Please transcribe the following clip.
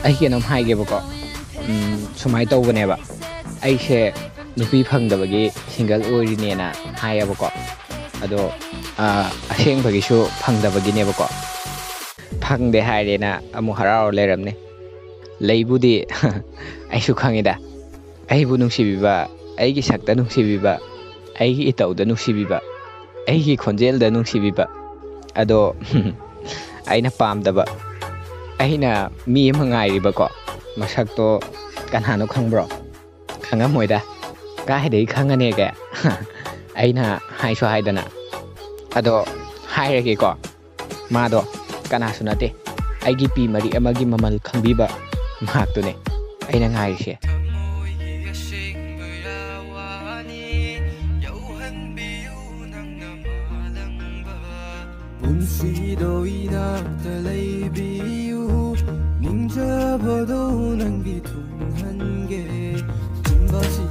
ꯑꯩ ꯀꯩꯅꯣꯝ ꯍꯥꯏꯒꯦꯕꯀꯣ ꯁꯨꯃꯥꯏꯅ ꯇꯧꯕꯅꯦꯕ ꯑꯩꯁꯦ ꯅꯨꯄꯤ ꯐꯪꯗꯕꯒꯤ ꯁꯤꯡꯒꯜ ꯑꯣꯏꯔꯤꯅꯦꯅ ꯍꯥꯏꯌꯦꯕꯀꯣ ꯑꯗꯣ ꯑꯁꯦꯡꯕꯒꯤꯁꯨ ꯐꯪꯗꯕꯒꯤꯅꯦꯕꯀꯣ ꯐꯪꯗꯦ ꯍꯥꯏꯔꯦꯅ ꯑꯃꯨꯛ ꯍꯔꯥꯎꯔ ꯂꯩꯔꯝꯅꯤ ꯂꯩꯕꯨꯗꯤ ꯑꯩꯁꯨ ꯈꯪꯉꯤꯗ ꯑꯩꯕꯨ ꯅꯨꯡꯁꯤꯕꯤꯕ ꯑꯩꯒꯤ ꯁꯛꯇ ꯅꯨꯡꯁꯤꯕꯤꯕ ꯑꯩꯒꯤ ꯏꯇꯧꯗ ꯅꯨꯡꯁꯤꯕꯤꯕ ꯑꯩꯒꯤ ꯈꯣꯟꯖꯦꯜꯗ ꯅꯨꯡꯁꯤꯕꯤꯕ ꯑꯗꯣ ꯑꯩꯅ ꯄꯥꯝꯗꯕ ꯑꯩꯅ ꯃꯤ ꯑꯃ ꯉꯥꯏꯔꯤꯕꯀꯣ ꯃꯁꯛꯇꯣ ꯀꯅꯥꯅꯣ ꯈꯪꯕ꯭ꯔꯣ ꯈꯪꯉꯝꯃꯣꯏꯗ ꯀꯥꯏꯗꯒꯤ ꯈꯪꯉꯅꯦꯒꯦ ꯑꯩꯅ ꯍꯥꯏꯁꯨ ꯍꯥꯏꯗꯅ ꯑꯗꯣ ꯍꯥꯏꯔꯒꯦꯀꯣ ꯃꯥꯗꯣ ꯀꯅꯥꯁꯨ ꯅꯠꯇꯦ ꯑꯩꯒꯤ ꯄꯤ ꯃꯔꯤ ꯑꯃꯒꯤ ꯃꯃꯜ ꯈꯪꯕꯤꯕ ꯃꯍꯥꯛꯇꯨꯅꯦ ꯑꯩꯅ ꯉꯥꯏꯔꯤꯁꯦ ꯄꯨꯟꯁꯤꯗꯣ ꯏꯅꯥꯛꯇ ꯂꯩꯕꯤꯌꯨ ꯅꯤꯡꯖꯕꯗꯣ ꯅꯪꯒꯤ ꯊꯨꯡꯍꯟꯒꯦ ꯆꯤꯟꯕꯁꯤ